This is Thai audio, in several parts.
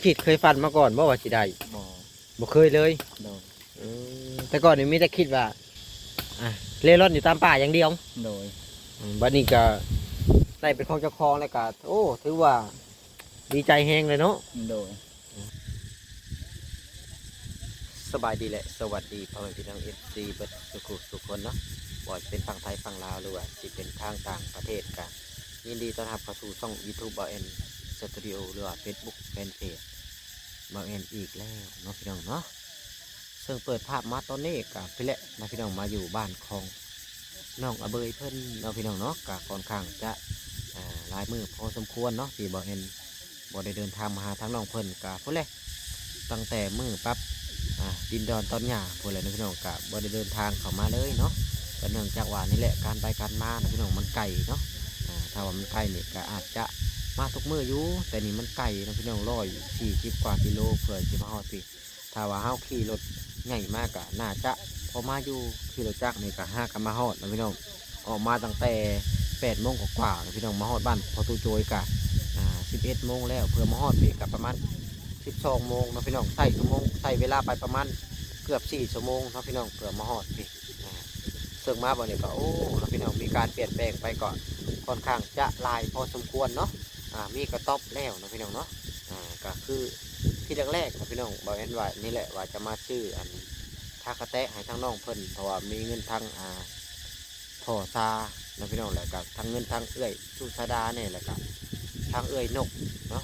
คิดเคยฝันมาก่อนบ่ว่าสิได้บ่บ่เคยเลยโดยแต่ก่อนนี่มีแต่คิดว่าเล่ร่อนอยู่ตามป่าอย่างเดียวโดยบัดนี้ก็ได้เป็นของเจ้าของแล้วก็โอ้ถือว่าดีใจแฮงเลยเนาะโดยสบายดีแหละสวัสดีพ่อแม่พี่น้อง FC เบิดทุกคนเนาะบ่ว่าเป็นฝั่งไทยฝั่งลาวหรือว่าสิเป็นทางต่างประเทศกันยินดีต้อนรับเข้าสู่ช่อง YouTube บ่าวแอนสตูดิโอหรือว่า Facebook Fanpage บ่าวแอนอีกแล้วเนาะพี่น้องเนาะซึ่งเปิดภาพมาตอนนี้กับพี่แหละนะพี่น้องมาอยู่บ้านของน้องอเบยเพิ่นเนาะพี่น้องเนาะกับค่อนข้างจะลายมือพอสมควรเนาะที่บ่าวแอนบ่ได้เดินทางมาหาทางน้องเพิ่นกับพุ่นแหละตั้งแต่มือปั๊บดินดอนต้นหญ้าพวกอะไรนะพี่น้องกับบริเดินทางเข้ามาเลยเนาะก็เนื่องจากว่านี่แหละการไปการมานะพี่น้องมันไกลเนาะถ้าว่ามันไกลเนี่ยก็อาจจะมาทุกมื้ออยู่แต่นี่มันไกลนะพี่น้อง140 กว่ากิโลเพื่อจะมาฮอดพี่ถ้าว่าเฮาขี่รถใหญ่มากก็น่าจะพอมาอยู่ขี่รถจักรนี่ก็5กันมาฮอดนะพี่น้องออกมาตั้งแต่8 โมงกว่านะพี่น้องมาฮอดบ้านพอตูโจยกะ11 โมงแล้วเพื่อมาฮอดพี่กับประมาณ12 โมงนะพี่น้องใส่เวลาไปประมาณเกือบ4 ชั่วโมงนะพี่น้องเพื่อมาฮอดพี่ซึ่งมาบ่เนี่ยก็โอ้นะพี่น้องมีการเปลี่ยนแปลงไปก่อนค่อนข้างจะลายพอสมควรเนาะมีกระต๊อบแล้วนะพี่น้องเนาะก็คือที่แรกๆนะพี่น้องบอกกันว่านี่แหละว่าจะมาซื้ออันท่ากระแตะให้ทั้งน้องเพิ่นเพราะว่ามีเงินทั้งพ่อซานะพี่น้องแหละกับทั้งเงินทั้งเอื้อยสุสดาเนี่ยแหละกับทั้งเอื้อยนกเนาะ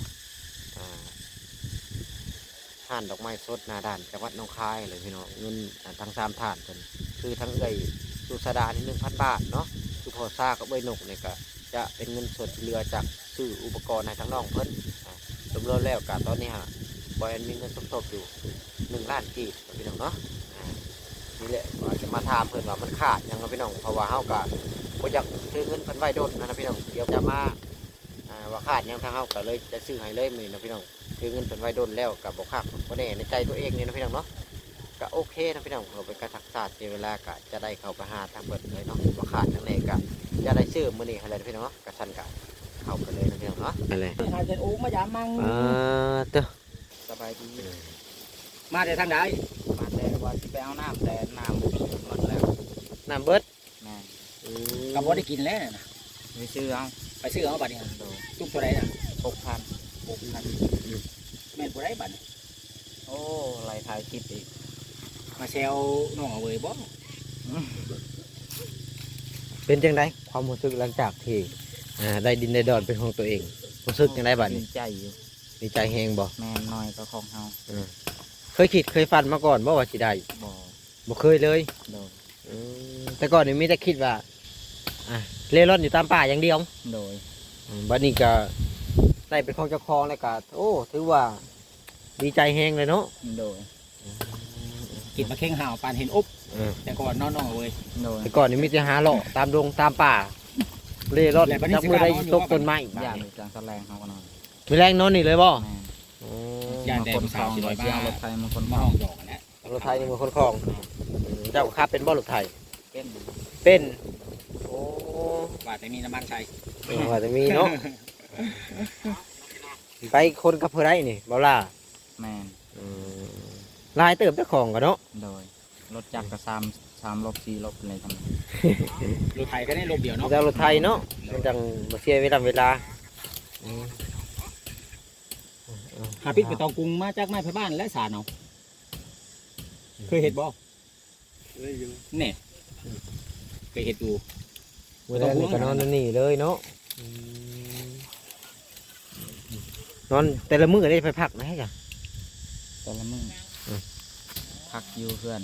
ห่านดอกไม้สดนาด่านจังหวัดหนองคายเลยพี่น้องเงินทั้ง3 ถาดกันคือทั้งเอื้อยสุสดานี่1,000 บาทเนาะคือพ่อซากับเอื้อยนกเนี่ยก็จะเป็นเงินสดเรือจากซื้ออุปกรณ์ให้ทั้งน้องเพิ่นรวมๆแล้วกับตอนนี้ฮะบอยมีเงินสมทบอยู่1 ล้านกีบพี่น้องเนาะนี่แหละว่าจะมาถามเพิ่นว่ามันขาดยังพี่น้องเพราะว่าเฮาก็บ่อยากซื้อเงินเพิ่นไว้โดนนะพี่น้องเดี๋ยวจะมาว่าขาดยังทางเฮาก็เลยจะซื้อให้เลยมื้อนะพี่น้องซื้อเงินเพิ่นไว้โดนแล้วก็บ่ขาดบ่แน่ในใจตัวเองนี่นะพี่น้องเนาะก็โอเคนะพี่น้องเราเป็นการทักษะเสียเวลาก็จะได้เข้าไปหาทางเพิ่นเลยเนาะบ่ขาดจังได๋ก็จะได้ซื้อมื้อนี้ให้เลยพี่น้องเนาะก็ซั่นก็เข้าไปเลยนะพี่น้องเนาะนั่นแหละหาเจ็ดอูมายามมั่งเด้อสบายดีมาแต่ทางใดมาแต่ว่าสิไปเอาน้ำแต่น้ำหมดแล้วน้ำเบิดแม่กับบ่ได้กินแล้วนะไปซื้อเอาไปซื้อเอาบัดนี้ตุ๊กตัวใดน่ะ6,000แม่นบ่ได้บัดนี้โอ้ไล่ถ่ายคลิปอีกมาแซวน้องเอาไว้บ่เป็นจังไดความรู้สึกหลังจากที่ได้ดินได้ดอนเป็นของตัวเองรู้สึกจังไดบัดนี้ดีใจอยู่ดีใจแฮงบ่แม่น้อยก็ของเฮาเคยคิดเคยฝันมาก่อนบ่ว่าสิได้บ่เคยเลยโดยแต่ก่อนนี่มีแต่คิดว่าเล่ร่อนอยู่ตามป่าอย่างเดียวโดยบัดนี้ก็ได้เป็นของเจ้าของแล้วก็โอ้ถือว่าดีใจแฮงเลยเนาะโดยกินมาเข่งห่าวปานเห็นอุ๊บแต่ก่อนน้องเอาไว้แต่ก่อนนี่มีแต่หาเลาะตามดงตามป่าเล่ร่อนจับมือได้ตกต้นไม้อย่างจังแสลงเฮาก็นอนมีแรงนอนนี่เลยบ่ย่านแดงสาว100 บาทรถไทยมันคนมาห้องดอกกันแล้วรถไทยนี่มันคนคลองเจ้าขับเป็นบ่รถไทยเป็นโอ้ว่าแต่มีน้ำมันใช้ว่าแต่มีเนาะไปคนกับเพื่อไรนี่บ่ล่ะแม่นลายเติมเจ้าของกันเนาะโดยรถจักรก็3 ลบ 4 ลบอะไรทำรถไทยก็ได้ลบเดียวเนาะเจ้ารถไทยเนาะมันจังบ่เสียเวลาหาพิษไปตองกรุงมาจากไม้ไผ่บ้านและสารเนาะเคยเห็นบ่เนี่ยเคยเห็นดูมื้อนั้นก็นอนนี่เลยเนาะนอนแต่ละมื้อได้ไปพักนะจ้ะแต่ละมื้อพักอยู่เพื่อน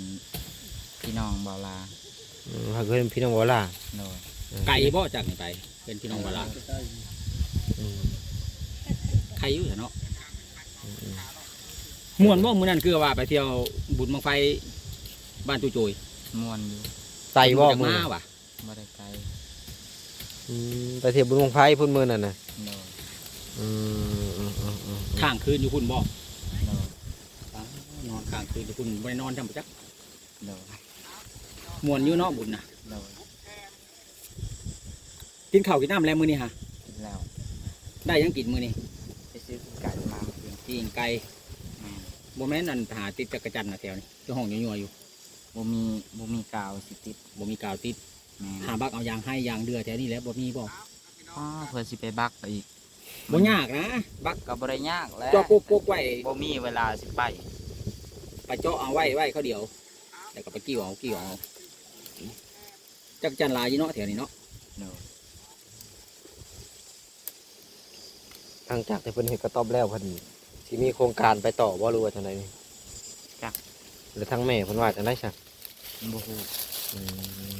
พี่น้องบ่าวลาพักเพื่อนพี่น้องบ่าวลาไกลบ่จากนี่ไปเป็นพี่น้องบ่าวลาใครอยู่เนาะม่วนบ่มื้อนั้นคือว่าไปเที่ยวบุญบังไฟบ้านตุโจยม่วนอยู่ไต่บ่มื้อว่ะบ่ได้ไกลไปเที่ยวบุญบังไฟพุ่นมื้อนั่นน่ะข้างคืนอยู่พุ่นบ่นอนข้างคืนอยู่พุ่นบ่ได้นอนจำบ่จักม่วนอยู่เนาะบุญน่ะกินข้าวกินน้ำแล้วมื้อนี้ฮะกินแล้วได้ยังกินมื้อนี้ไปซื้อไก่มา ปีงไก่ แม่น บ่แม่นอันหาติดจักรจันทร์น่ะแถวนี้คือห้องยัวๆอยู่ บ่มีกาวสิติด บ่มีกาวติด แม่น หาบักเอายางให้ยางเดือแถวนี้แหล้วบ่มีบ่ อ๋อเพื่อสิไปบักไปอีก บ่ยากนะบัก ก็บ่ได้ยากแล้ว เจาะปุ๊กๆไว้ บ่มีเวลาสิไป ไปเจาะเอาไว้เขาเดียวแล้วก็ไปกิ้วเอาจักรจันทร์หลายอยู่เนาะแถวนี้เนาะ เนาะ หลังจากที่เพิ่นเฮ็ดกระต๊อบแล้วเพิ่นสิมีโครงการไปต่อบ่รู้ว่าจังไดนี่หรือทั้งแม่เพิ่นว่าจังได๋ซะ บ่ฮู้ อื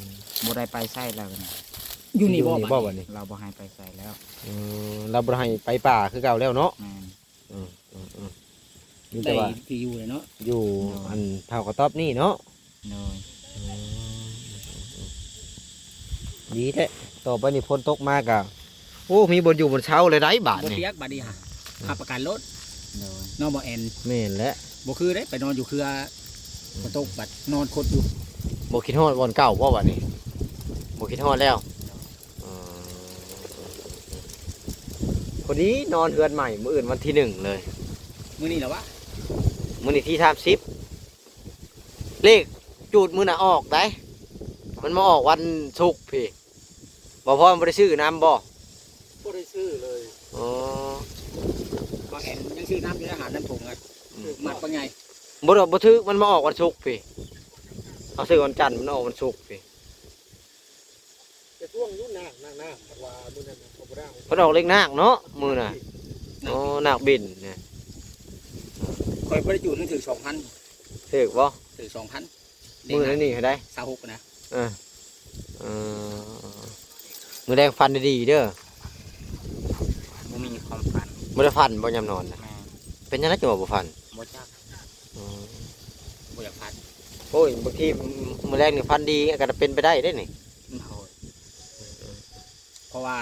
ม บ่ได้ไปใส่แล้วนะ อยู่นี่บ่ บ่ บัด บัดนี้ เราบ่ให้ไปใส่แล้ว เราบ่ให้ไปป่าคือเก่าแล้วเนาะ แม่น มี ได้ แต่ว่า ที่อยู่เลยเนาะ อยู่อันเท่ากระต๊อบนี่เนาะ โดย ดีแท้ต่อไปนี่ฝนตกมากะโอ้มีบนอยู่บนเช้าเลยได้บาท บ่ นี่ เปียกบัดนี้ฮะขับประกันรถ โดย เนาะบ่แอน แม่นและ บ่คือเด้ไปนอนอยู่คือฝนตกบัดนอนคดอยู่ บ่คิดฮอดบอนเก่าบ่บัดนี้บ่คิดฮอดแล้วคนนี้นอนเฮือนใหม่มื้ออื่นวันที่1เลย มื้อนี้เหรอวะ มื้อนี้ที่30เลขจูดมื้อน่ะออกได้มันมาออกวันศุกร์พี่บ่พอมันบ่ได้ซื้อน้ำบ่ บ่ได้ซื้อเลย อ๋อ บ่แอนยังซื้อน้ำอยู่ในอาหารน้ำถุงอ่ะมัดว่าไง บ่ถือมันมาออกวันศุกร์พี่เอาซื้อวันจันทร์มันออกวันศุกร์พี่ จะช่วงยุ่นหนักว่ามื้อนั้นเขาบ่ได้ มันออกเลขนาคเนาะมื้อน่ะอ๋อนาคบินเนี่ย คอยบ่ได้จูดนึงถึง 2,000 ถูกบ่ ถึง 2,000 มื้อนั้นนี่ให้ได้ 26นะ เออมือแดงฟันดีๆเด้อ บ่มีความฝัน มือได้ฟันบ่ยามนอนนะ แม่น เป็นยังไงจังหวะบ่ฟัน บ่จัก บ่อยากพัน โอ้ยบางทีมือแดงนี่ฟันดีก็จะเป็นไปได้ได้นี่ โดย เพราะว่า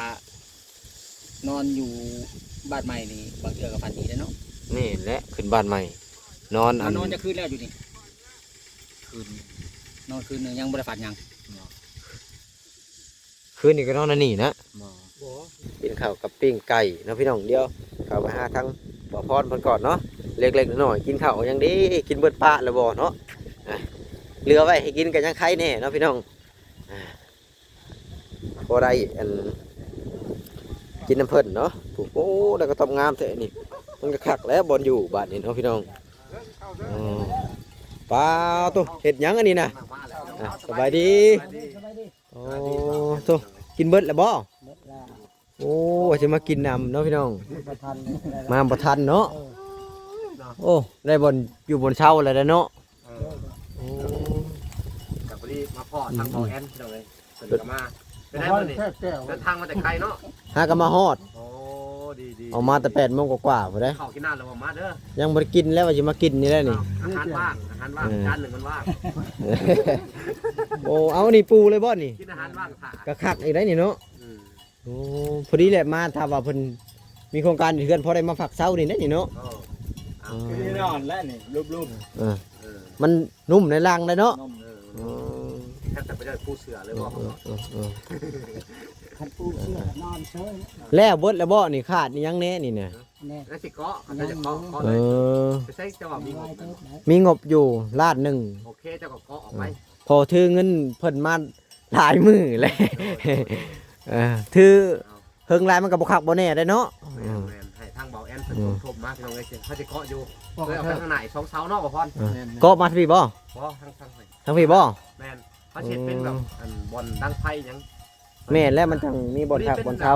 นอนอยู่บ้านใหม่นี่บางเทื่อก็พันดีแล้วเนาะ นี่แหละขึ้นบ้านใหม่ นอนอัน นอนจะคืนแล้วอยู่นี่ คืน นอนคืนหนึงยังบ่ได้ฝันหยัง เนาะ คืนนี้ก็นอนอันนี่นะ บ่ บ่ กินข้าวกับปิ้งไก่เนาะพี่น้องเดียวเข้าไปหาทั้งบ่อพรเพิ่นก่อนเนาะเล็กๆน้อยๆกินข้าวยังดีกินเบิดปะแล้วบ่เนาะอ่ะเหลือไว้ให้กินก็ยังไข่แน่เนาะพี่น้องอ่าบ่ได้อันกินน้ำเพิ่นเนาะโอ้แล้วก็ต้มงามแท้นี่มันก็คักแล้วบอนอยู่บ้านนี่เนาะพี่น้องอ๋อปลาตัวเห็ดหยังอันนี้นะอ่ะสบายดีโอ้ตัวกินเบิดแล้วบ่โอ้จะมากินนำเนาะพี่น้องมาบ่ทันเนาะโอ้ได้บนอยู่บนเช้าแล้วเนาะโอ้ กับพอดีมาพ่อทางพ่อแอนพี่น้องเอ้ยเพิ่นก็มาเป็นไงมื้อนี้เดินทางมาแต่ไกลเนาะ หากันมาฮอด โอ้ดีๆ ออกมาแต่8 โมงกว่าๆพุ่นเด้ ข้าวกินน้ำแล้วบ่มาเด้อ ยังบ่ได้กินแล้วว่าสิมากินนี่แหละนี่ อาหารว่างจานหนึงมันว่าง โอ้เอานี่ปูเลยบ่นี่ กินอาหารว่างถ่า ก็คักอีกได้นี่เนาะ อืม โอ้พอดีแหละมาถ้าว่าเพิ่นมีโครงการอยู่เพื่อนพอได้มาฝักเสานี่นะนี่เนาะ โอ้เอา นี่นอนแล้วนี่รูป เออ เออ มันนุ่มในรังเลยเนาะ นม เออ อ๋อ แทบจะไปได้ผู้เสือเลยบ่ คันปูเสื้อนอนเฉย แล้วเบิดแล้วบ่นี่ขาดนี่ยังแน่นี่เนี่ย แน่ แล้วสิเกาะเขาจะเกาะ เอ เลย อ ไปใช้จังหวะมีงบนะ มีงบอยู่ลาดหนึ่ง โอเคเจ้าก็เกาะออกไป พอถือเงินเพิ่นมาหลายมือเลยเออถือเฮิงหลายมันก็บ่คักบ่แน่ได้เนาะ แม่นให้ทางเบาแอนเป็นคนทบมาพี่น้องเอ้ยเขาจะเกาะอยู่เลยเอาไปทางไหน2 เสาเนาะบ่พร ก็มาที่บ่ บ่ทางไหน ทั้งพี่บ่ แม่นเขาเช็ดเป็นแบบอันบอลดังไฟหยัง แม่นแล้วมันจังมีบ่อนคักบ่อนเช้า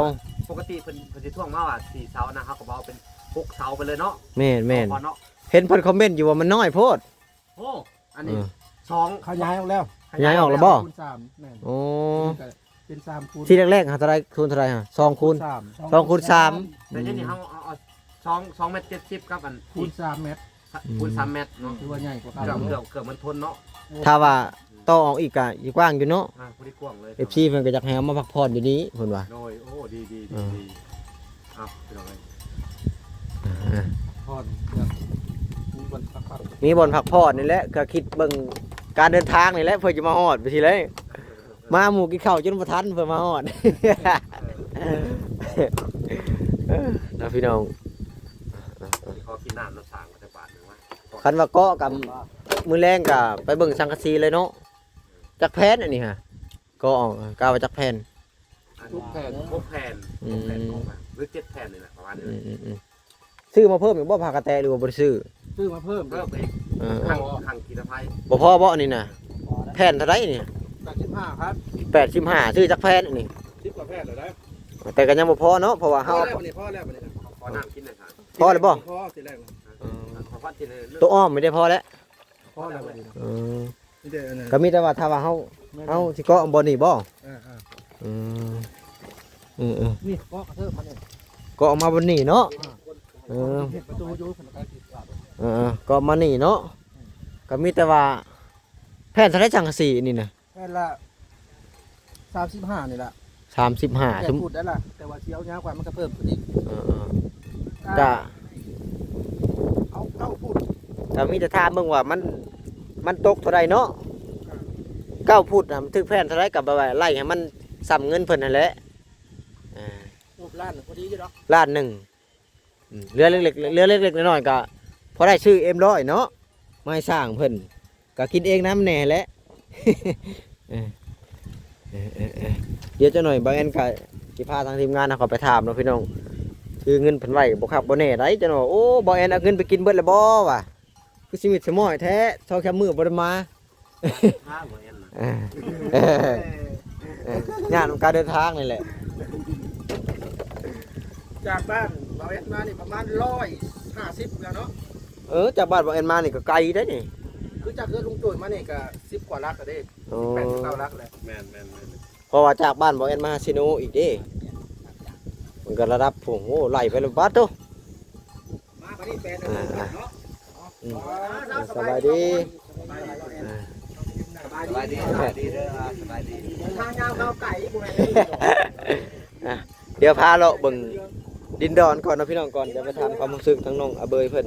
ปกติเพิ่นสิท่วงมาว่า4 เสานะเฮาก็บ่เอาเป็น6 เสาไปเลยเนาะ แม่นแม่น พอเนาะ เห็นเพิ่นคอมเมนต์อยู่ว่ามันน้อยโพด โอ้อันนี้ เออ 2 เขาย้ายออกแล้ว ย้ายออกแล้วบ่ คูณ3แม่น โอ้ เป็น3คูณ ที่แรกๆหาเท่าไรคูณเท่าไรฮะ2คูณ 3 2คูณ3 แต่นี่เฮาเอา2เมตร70กับอัน คูณ3เมตร คูณ3เมตรเนาะ ถือว่าใหญ่กว่า เกือบมันทนเนาะ ถ้าว่าต่อออกอีกก็อีกกว้างอยู่เนาะ ผู้ที่กว้างเลย FC เพิ่นก็อยากให้เอามาพักผ่อนอยู่นี้เพิ่นว่า โดยโอ้ดีดี อื ดี ม ดีเอาพี่น้องเอ้ย พอนมีบนพักผ่อน มีบ่อนพักผ่อนนี่แหละก็คิดเบิ่งการเดินทางนี่แหละเพิ่นจะมาฮอดไปทีเลยมาหมู่กินข้าวจนบ่ทันเพิ่นมาฮอด นะพี่น้อง ขอกินน้ำ คันว่าเกาะกับมือแรงกับไปเบิ่งสังกะสีเลยเนาะจักแพนอันนี้ฮะเกาะกาวว่าจักแพน ทุกแผ่นครบแผ่นออกมาหรือ7แผ่นนี่แหละประมาณนี้ ซื้อมาเพิ่มอีกบ่ผักกระแตหรือว่าบ่ได้ซื้อ ซื้อมาเพิ่ม เพิ่มไปอีก เออ ทางกีฬาไฟ บ่พอบ่อันนี้น่ะแผ่นเท่าไหร่นี่ 85ครับ 85ซื้อจักแผ่นอันนี้ 10กว่าแผ่นแล้วได้ แต่ก็ยังบ่พอเนาะเพราะว่าเฮา พอแล้วบัดนี้พอแล้วบัดนี้ พอน้ำกินเลยครับ พอแล้วบ่ พอสิแรก พอพัดกินเลย ตัวอ้อมไม่ได้พอแล้ว พอแล้วบัดนี้ เออ นี่เด้ออันนั้น ก็มีแต่ว่าถ้าว่าเฮาสิเกาะบ่นี่บ่ เออ นี่ก็กระเทิบมาเนี่ย เกาะมาบ่นี่เนาะเออ เห็นประตูอยู่คนละติดกลับ เกาะมานี่เนาะก็มีแต่ว่าแผ่นเท่าไหร่จังกะสีนี่น่ะ แค่ละ35นี่ล่ะแค่ 35สม พูดได้ล่ะแต่ว่าเที่ยวยาวกว่ามันก็เพิ่มขึ้นอีก เออก็ เอาพูด ก็มีแต่ถามเบิ่งว่ามันตกเท่าใดเนาะ9ฟุตน่ะมันถึงแผ่นเท่าไหร่ก็แบบว่าไล่ให้มันซ้ำเงินเพิ่นนั่นแหละอ่า รูปล้านพอดีอยู่ดอก ล้านหนึ่งเรือเล็กๆน้อยๆก็พอได้ชื่อM100เนาะไม่สร้างเพิ่นก็กินเองน้ำแหน่แหละ เดี๋ยวจะหน่อยบางอันก็สิพาทางทีมงานเขาไปถามเนาะพี่น้องคือเงินเพิ่นไว้บ่คักบ่แน่ได้จะหน่อยโอ้บางอันเอาเงินไปกินเบิดแล้วบ่วะคือชีวิตสมอยแท้เท่าแค่มือบ่ได้มา ห้าเหมือนกัน งานของการเดินทางนี่แหละ จากบ้านเราเอ็ดมานี่ประมาณ150แล้วเนาะ จากบ้านบางอันมานี่ก็ไกลได้นี่ คือจากเกิดลุงจุ่ยมานี่ก็10กว่าลักก็ได้ โอ้ 89ลักแล้ว แม่น เพราะว่าจากบ้านบางอันมาซิโนอีกเด้มันก็ระดับผมโอ้ไล่ไปเลยบัดโต มาบัดนี้แปลนเนาะ สบายดี สบายดี สบายดีสบายดีเด้อสบายดี ทางยาวเข้าไก่บ่แม่น เดี๋ยวพาเราเบิ่งดินดอนก่อนนะพี่น้องก่อนจะไปทำความรู้สึกทั้งน้องอาเบยเพิ่น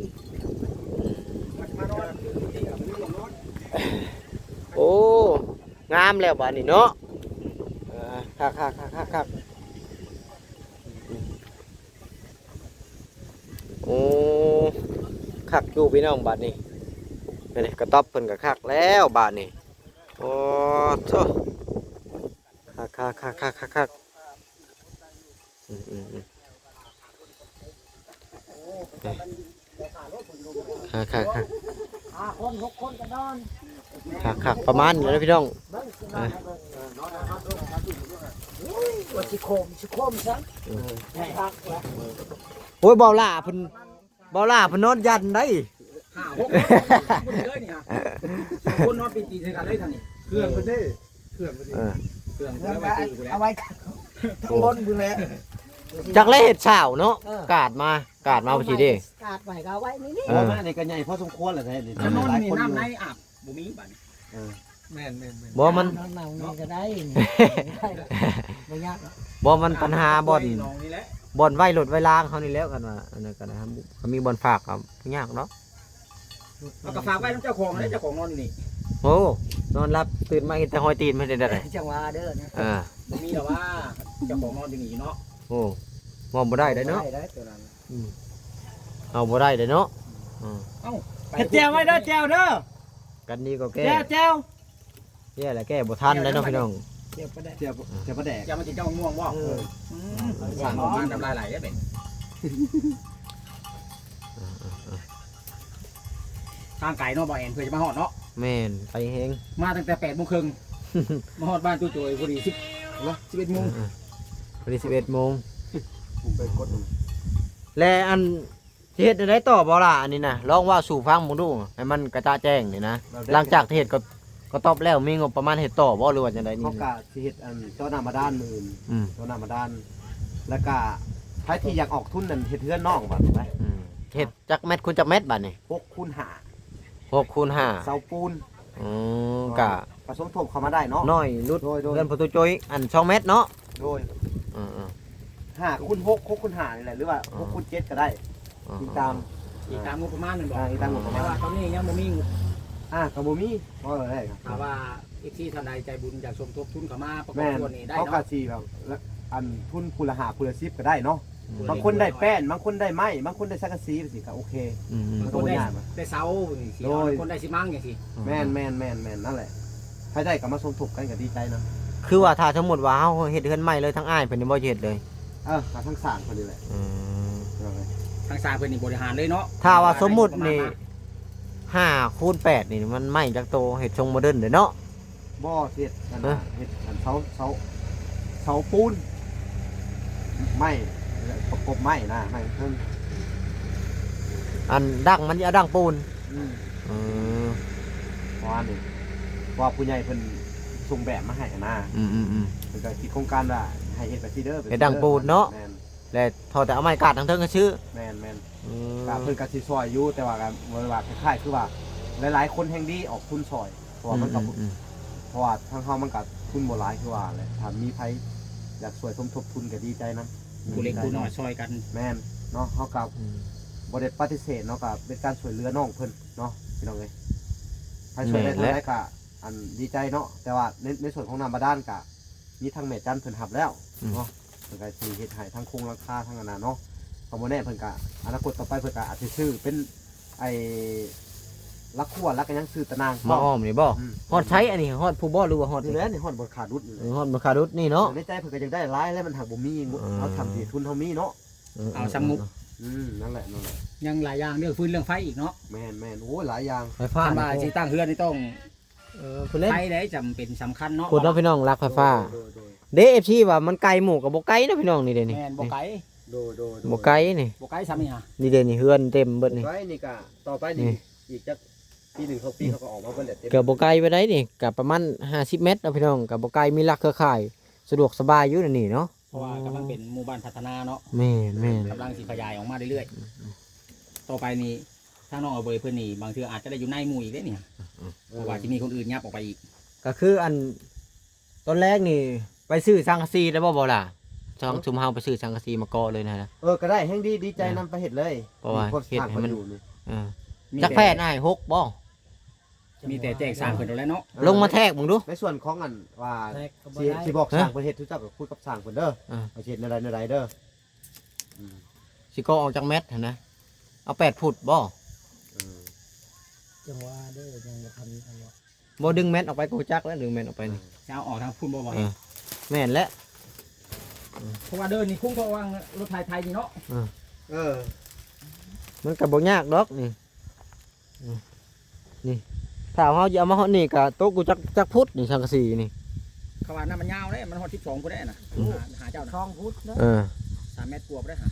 โอ้งามแล้วบ้านนี้เนาะคักโอ้คักอยู่พี่น้องบ้านนี้นี่กระต๊อบเพิ่นก็คักแล้วบ้านนี้โอ้โธ่คักคนกันนอน คักประมาณนี้นะพี่น้อง ว่าสิโคมซะแม่ฮักแล้ว โอ้ยเบาล่าเพิ่นนอนยันได้ 5 6คนเลยนี่ฮะคนนอนปิดตีใส่กันเลยท่านนี่เครื่องเพิ่นเด้เครื่องเพิ่น เครื่องเอาไว้ข้างบนพุ่นแหละ จักเลยเห็ดเช้าเนาะกาดมาพอดีเด้ กาดไว้ก็เอาไว้นี่ เออ แม่นี่ก็ใหญ่พอสมควรแหละแท้นี่ ถนนนี่น้ำในอาบบ่มีบัดนี้แม่น บ่มัน นอนนี่ก็ได้บ่ยาก บ่มันปัญหาบ่อน น้องนี่แหละ บ่อนไว้รถไว้ล้างเขานี่แล้วกันว่าอันนั้นก็นะครับเขามีบ่อนฝากครับยากเนาะ เอาก็ฝากไว้นำเจ้าของเลยเจ้าของนอนนี่ โอ้นอนรับตื่นมาเห็นแต่หอยตีนไม่ได้ได้ จังหวะเด้อนะ บ่มีหรอกว่าเจ้าของนอนอยู่นี่เนาะ โอ้มองบ่ได้เนาะ ได้ตัวนั้น เอาบ่ได้เนาะ เฮ็ดแจวไว้เด้อแจวเด้อ กันนี้ก็แก้ แจว แย่แหละแก้บ่ทันแล้วเนาะพี่น้อง เดี๋ยวไปได้ เจียวปลาแดก อย่ามากินเจ้าม่วงบ่สั่งออกมาน้ำลายไหลได้เป็นทางไก่เนาะบ่แอนเพื่อจะมาฮอดเนาะ แม่นไปเฮง มาตั้งแต่8:30 นมาฮอดบ้านตู้โจยพอดี11 โมง พอดี11 โมงและอันสิเฮ็ดได้ต่อบ่ล่ะอันนี้นะลองว่าสู่ฟังมึงดูให้มันกระจ่างแจ้งนี่นะหลังจากที่เฮ็ดก็ตอบแล้วมีงบประมาณเฮ็ดต่อบ่หรือว่าจังได๋นี่ เขากะสิเฮ็ดเจ้าหน้ามาด้านมื่น อืม เจ้าหน้ามาด้าน แล้วก็ใครที่อยากออกทุนนั่นเฮ็ดเฮือนน้องบัดไป เฮ็ดจักเม็ดคูณจักเม็ดบัดนี่ 6คูณ 6คูณ 5เสาปูน กะ ผสมทบเข้ามาได้เนาะ น้อยรุด โดย เงินประตูโจยอัน2เม็ดเนาะ โดย อือ 5คูณ6 6คูณ5นี่แหละหรือว่า6คูณ7ก็ได้ติดตาม อีกตามงบประมาณนั่นบ่ อีกตามงบประมาณ แต่ว่าตอนนี้ยังบ่มี ก็บ่มีบ่ได้ครับ ถ้าว่าอีกที่ท่านใดใจบุญอยากสมทบทุนเข้ามาประกอบ แม่น ส่วนนี้ได้ เขาก็ เนาะ สิแบบอันทุนคูละ5คูละ10ก็ได้เนาะ บางคนได้แป้นบางคนได้ไม้บางคนได้สังกะสีสิก็โอเค อืม คนได้เสาสิคนได้สิมั่งอย่างสิ แม่นนั่นแหละใครได้ก็มาสมทบกันก็ดีใจนะ คือว่าถ้าสมมุติว่าเฮาเฮ็ดเฮือนใหม่เลยทั้งอ้ายเพิ่นนี่บ่เฮ็ดเลย ก็ทั้งสร้างคนนี้แหละ อืม ทางสร้างเพิ่นนี่บริหารเลยเนาะ ถ้าว่าสมมุตินี่5 คูณ 8นี่มันใหม่จักโตเฮ็ดทรงโมเดิร์นเด้อเนาะ บ่เฮ็ดอันน่ะเฮ็ดอันเสาปูนไม้ประกบไม้นะไม้เพิ่น อันดั้งมันจะดั้งปูน อืม เพราะว่านี่ว่าผู้ใหญ่เพิ่นส่งแบบมาให้นะ อืม เพิ่นก็คิดโครงการว่าให้เฮ็ดแบบซี่เด้อ เฮ็ดดั้งปูนเนาะ แม่น แล้วพอแต่เอาไม้กาดทั้งเทิงก็ชื่อ แม่น อืม ก็เพิ่นก็สิซอยอยู่แต่ว่าก็บ่ได้ว่าคล้ายๆคือว่าหลายๆคนแห่งดีออกทุนซอยเพราะว่ามันก็เพราะว่าทางเฮามันก็ทุนบ่หลายคือว่าแหละถ้ามีไผอยากช่วยสมทบทุนก็ดีใจนํ ผู้เล็กผู้น้อยซอยกัน แม่นเนาะเฮาก็บ่ได้ปฏิเสธเนาะก็เป็นการช่วยเหลือน้องเพิ่นเนาะพี่น้องเอ้ยถ้าช่วยได้เท่าใดก็อันดีใจเนาะแต่ว่าในส่วนของน้ำบาดาลก็มีทางแม่จันเพิ่นรับแล้วเนาะเพิ่นก็สิเฮ็ดให้ทั้งโครงราคาทั้งอันนั้นเนาะก็บ่แน่เพิ่นก็อนาคตต่อไปเพิ่นก็อาจสิซื้อเป็นไอ้ลักขั่วลักกันยังซื้อตะนาง มาอ้อมนี่บ่ฮอดใช้อันนี้ฮอดผู้บ่หรือว่าฮอด นี่แหละนี่ฮอดบ่ขาดดุดนี่แหละ ฮอดบ่คารุดนี่เนาะ ในใจเพิ่นก็ยังได้หลายแล้วมันหักบ่มีเอาทำที่ทุนเฮามีเนาะ เอาสมุก นั่นแหละ ยังหลายอย่างเรื่องฟืนเรื่องไฟอีกเนาะ แม่นโอ้ยหลายอย่าง ไฟฟ้า ถ้าว่าสิตั้งเฮือนนี่ต้อง ผู้เล่น ไฟได้จำเป็นสำคัญเนาะ คุณเนาะพี่น้องรักไฟฟ้า เด้FCว่ามันไกลหมู่กับบ่ไกลนะพี่น้องนี่เด้นี่ แม่นบ่ไกล บ่ไกลนี่ บ่ไกลซ้ำนี่ฮะ นี่เด้นี่เฮือนเต็มเบิดนี่ ไว้นี่ก็ต่อไปนี่อีกจักปี1เขาปีเขาก็ออกมาเพิ่นแหละเต็ม ก็บ่ไกลไปได้นี่ก็ประมาณ50 เมตรเนาะพี่น้องก็บ่ไกลมีหลักเครือข่ายสะดวกสบายอยู่นี่เนาะ เพราะว่ากำลังเป็นหมู่บ้านพัฒนาเนาะ แม่น กำลังสิขยายออกมาเรื่อยๆต่อไปนี่ทางน้องเอาเบยเพิ่นนี่บางเทื่ออาจจะได้อยู่ในหมู่อีกเด้เนี่ยเพราะว่าสิมีคนอื่นยับออกไปอีก ก็คืออันตอนแรกนี่ไปซื้อสังกะสีได้บ่ล่ะช่องชุมเฮาไปซื้อสังกะสีมาก่อเลยนะ ก็ได้แห่งดีใจนำไปเฮ็ดเลย เพราะว่าเฮ็ดให้มัน มี จัก แต่ แพทย์อ้าย6บ่ มีแต่แจ้งสร้างเพิ่นเอาแล้วเนาะ ลงมาแทกมึงดู ในส่วนของอันว่า แทรกก็บ่ สิ ได้ สิบอกสร้างประเทศทุกเจ้าก็คุยกับสร้างเพิ่นเด้อ อ่า เอาเฮ็ดในใดเด้อ สิก่อออกจากเม็ดหั่นนะเอา8ฟุตบ่ จังหวะเด้อยังบ่ทันอันว่า บ่ดึงเม็ดออกไปกูจักแล้วดึงเม็ดออกไปนี่ จะเอาออกทางพุ่นบ่บ่ แม่นแล้ว เพราะว่าเดินนี่คุ้มเพราะว่ารถไทยนี่เนาะ มันก็บ่ยากดอกนี่นี่ถ้าเฮาจะเอามาฮอดนี่ก็โตะกูจักฟุตนี่สังกะสีนี่ เขาว่าน้ำมันยาวเด้มันฮอด12พุ่นได้น่ะหาเจ้าน่ะ ช่องพุทธเด้อ 3 เมตรกว่าบ่ได้หา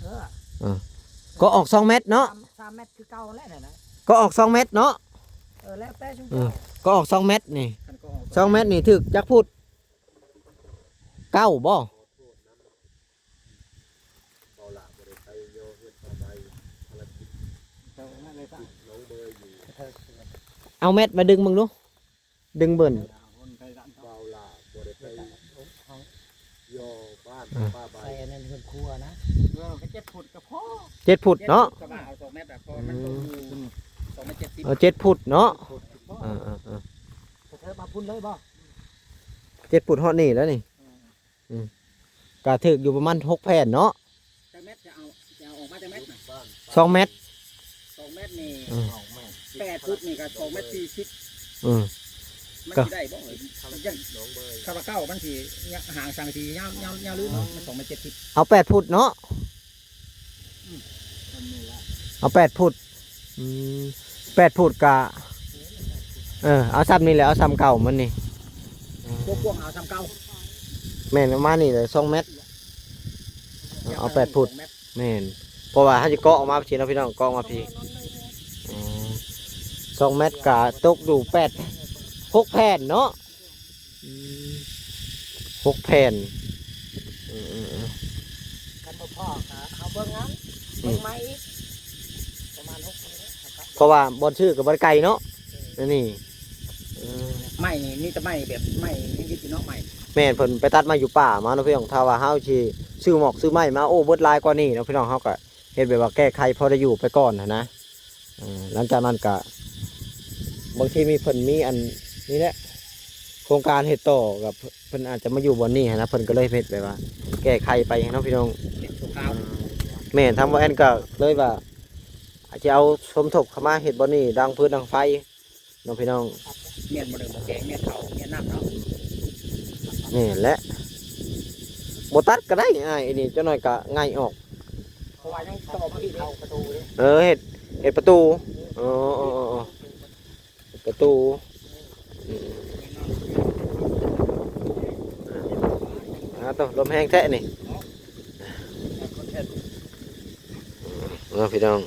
ก็ออก2เม็ดเนาะ 3 เมตรคือเก่าแล้วนั่นน่ะ ก็ออก2เม็ดเนาะ แล้วแต่ชุม เอ เจ้า อก็ออก2เม็ดนี่ คันก็ออก 2เม็ดนี่ถึกจักฟุต9บ่ เอาเม็ดมาดึงมึงดูดึงเบิ่น ใส่อันนั้นเพิ่นครัวนะ ก็7ฟุตก็พอ 7ฟุตเนาะ ก็ว่าเอา2 เมตรอ่ะพอมันต้องอยู่2 เมตร 70 เอา7ฟุตเนาะเออ เธอมาพุ่นเลยบ่ 7ฟุตฮอดนี่แล้วนี่ก็ถึกอยู่ประมาณ6แผ่นเนาะ จักเมตรจะเอาออกมาจักเมตรน่ะ 2เม็ด 2 เมตรนี่8ฟุตนี่ก็2 เมตร 40 อือ มันสิได้บ่เอ้ยยังข้าวเก้ามันสิห่างสังทียาวๆลืมเนาะมัน2 เมตร 70 เอา8ฟุตเนาะเอา8ฟุต8ฟุตกะเอาซ้ำนี่แหละเอาซ้ำเก่ามันนี่ พวกเอาทำเก้า แม่นประมาณนี่เลย2เม็ดเอา8ฟุตแม่นเพราะว่าถ้าจะเกาะออกมาพี่น้องเกาะออกมาพี่2เม็ดกะตกอยู่6แผ่นเนาะ6แผ่น กันบ่พอก็เอาเบิ่งงั้นเบิ่งไม้อีกประมาณ6คน เพราะว่าบอลชื่อกับบอลไก่เนาะนี่ ไม่นี่จะไม่แบบไม่ยังกินเนาะไม่ แม่นเพิ่นไปตัดมาอยู่ป่ามาเนาะพี่น้องถ้าว่าเฮาสิซื้อหมอกซื้อไม้มาโอ้เบิดหลายกว่านี้เนาะพี่น้องเฮาก็เฮ็ดแบบว่าแก้ไขพอได้อยู่ไปก่อนนะหลังจากนั้นก็บางทีมีเพิ่นมีอันนี้แหละโครงการเฮ็ดต่อกับเพิ่นอาจจะมาอยู่บนนี้นะเพิ่นก็เลยเฮ็ดแบบว่า แก้ไขไปเนาะพี่น้อง เป็นตัวข้าว แม่นทำบ่แอนก็เลยว่าอาจจะเอาสมทบเข้ามาเฮ็ดบ่นี่ดังพื้นดังไฟน้องพี่น้อง เมียนบ่ได้บ่แกงเมียนเขาเมียนน้ำเนาะ นี่แหละบ่ตัดก็ได้อ้ายอันนี้จักหน่อยก็ง่ายออก เพราะว่ายังต่อมาที่เขาประตูเลย เฮ็ดประตูอ๋อประตูต้องลมแห้งแท้นี่พี่น้อง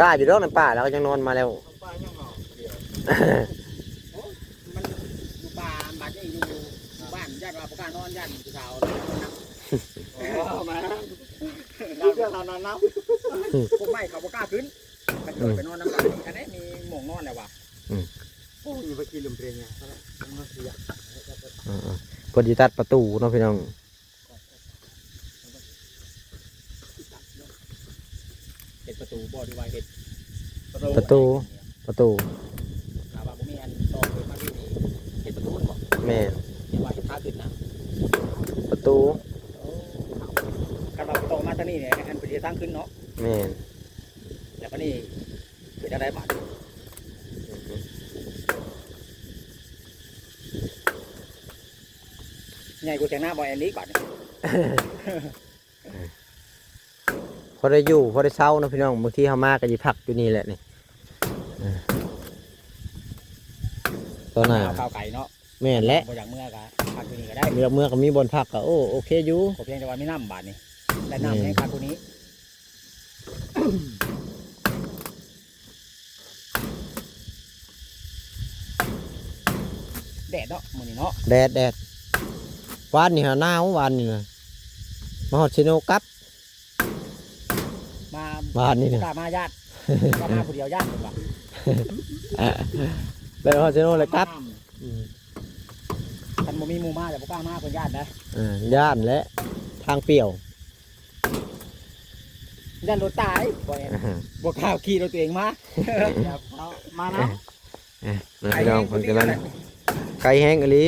กล้าอยู่ดอกในป่าแล้วก็ยังนอนมาแล้ว มันอยู่ป่าบัดนี้อยู่บ้านญาติว่าบ่กล้านอนญาติผู้สาวมาเราเรื่องเรานอนน้ำพวกไม่เขาบ่กล้าขึ้นมันเกิดไปนอนน้ำกันอันนี้มีหม่องนอนแล้วว่ะโอ้ยไปกินลมเพลงเนี่ยมันเสีย พอดีตัดประตูเนาะพี่น้อง เห็ดประตูบ่ดีว่าเห็ด ประตู ถามว่าบ่มีอันต่อเกิดมาที่นี่เห็ดประตูบ่ แม่น เห็นว่าเห็ดทางขึ้นนะ ประตู การมาต่อมาทางนี้เนี่ยอันเป็นเห็ดทางขึ้นเนาะ แม่น แล้วก็นี่เป็นอะไรบาดใหญ่กว่าแจงหน้าบ่อันนี้ก่อน พอได้อยู่พอได้เช้าเนาะพี่น้องบางทีเฮามาก็สิพักอยู่นี่แหละนี่ตอนน่ะ ข้าวไก่เนาะ แม่นและ บ่อยากเมื่อก็พักที่นี่ก็ได้ เมื่อก็มีบนพักก็โอเคอยู่ ขอเพียงแต่ว่ามีน้ำบาดนี่ได้น้ำให้คาตัวนี้แดดเนาะมื้อนี้เนาะ แดดวานนี่หาหนาววานนี่นะมาฮอดซิโนกลับ มา บ้านนี่นะ กล้ามาญาติกล้ามาผู้เดียวญาติเพิ่นว่า แล้วฮอดซิโนเลยกลับ คันบ่มีหมู่มาแต่บ่กล้ามาเพิ่นญาตินะ ย่านและทางเปี่ยว ญาติรถตายบ่แม่นบ่กล้าขี่รถตัวเองมาเอามานะ พี่น้องเพิ่นกำลังไก่แห้งอีหลี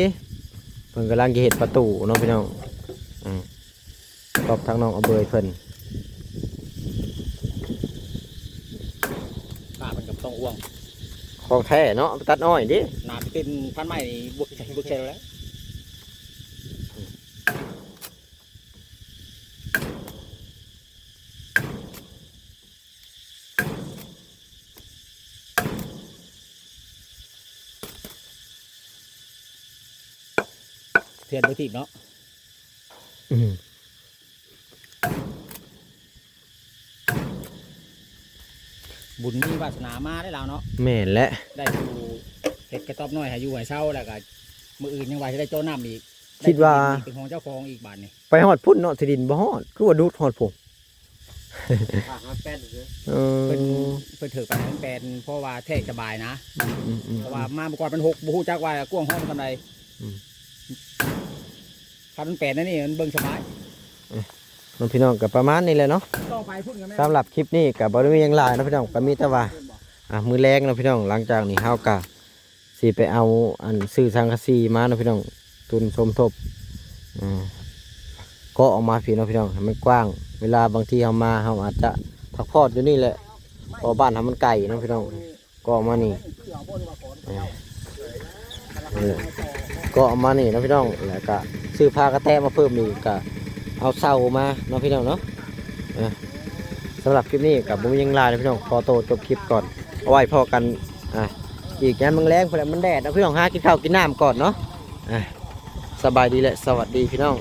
เพิ่นกำลังจะเฮ็ดประตูเนาะพี่น้องตอบทางน้องเอาเบยเพิ่น ป้าเพิ่นก็ต้องห่วง ของแท้เนาะตัดอ้อยดิ หน้าเป็นพันไม้นี่บ่ใช่แล้วเทือนบ่ติดเนาะบุญมีวาสนามาได้แล้วเนาะ แม่นและ ได้อยู่เห็ดกระต๊อบน้อยให้อยู่ให้เช่าแล้วก็มืออื่นยังว่าจะได้โจ้น้ำอีก คิดว่า ได้เป็นของเจ้าของอีกบาทนี่ ไปฮอดพุ่นเนาะที่ดินบ่ฮอดคือว่าดูดฮอดผมเอ เพิ่น อ เพิ่นถือไปทั้งแปลนเพราะว่าแทกสบายนะเพราะว่ามาเมื่อก่อนเป็น6บ่ฮู้จักว่ากว้างห้องปานใดคันมันแปลนนั่นนี่มันเบิ่งสบาย น้องพี่น้องก็ประมาณนี้แหละเนาะ ต่อไปพูดกันแม่ สำหรับคลิปนี้ก็บ่ได้มีหยังหลายเนาะพี่น้องก็มีแต่ว่ามื้อแรงเนาะพี่น้องหลังจากนี้เฮาก็สิไปเอาอันซื้อสังกะสีมาเนาะพี่น้องทุนสมทบก็ออกมาพี่เนาะพี่น้องให้มันกว้างเวลาบางทีเฮามาเฮาอาจจะพักผ่อนอยู่นี่แหละเพราะบ้านเฮามันไกลเนาะพี่น้องก็ออกมานี่ก็ออกมานี่เนาะพี่น้องแล้วก็ซื้อผ้ากระแตมาเพิ่มอีกก็เอาเสามาเนาะพี่น้องเนาะสำหรับคลิปนี้กับบุ้งยังลายนะพี่น้องขอโตจบคลิปก่อนเอาไว้พอกันอีกงานมึงแรงเพราะมันแดดนะพี่น้องหากินข้าวกินน้ำก่อนเนาะสบายดีแหละสวัสดีพี่น้อง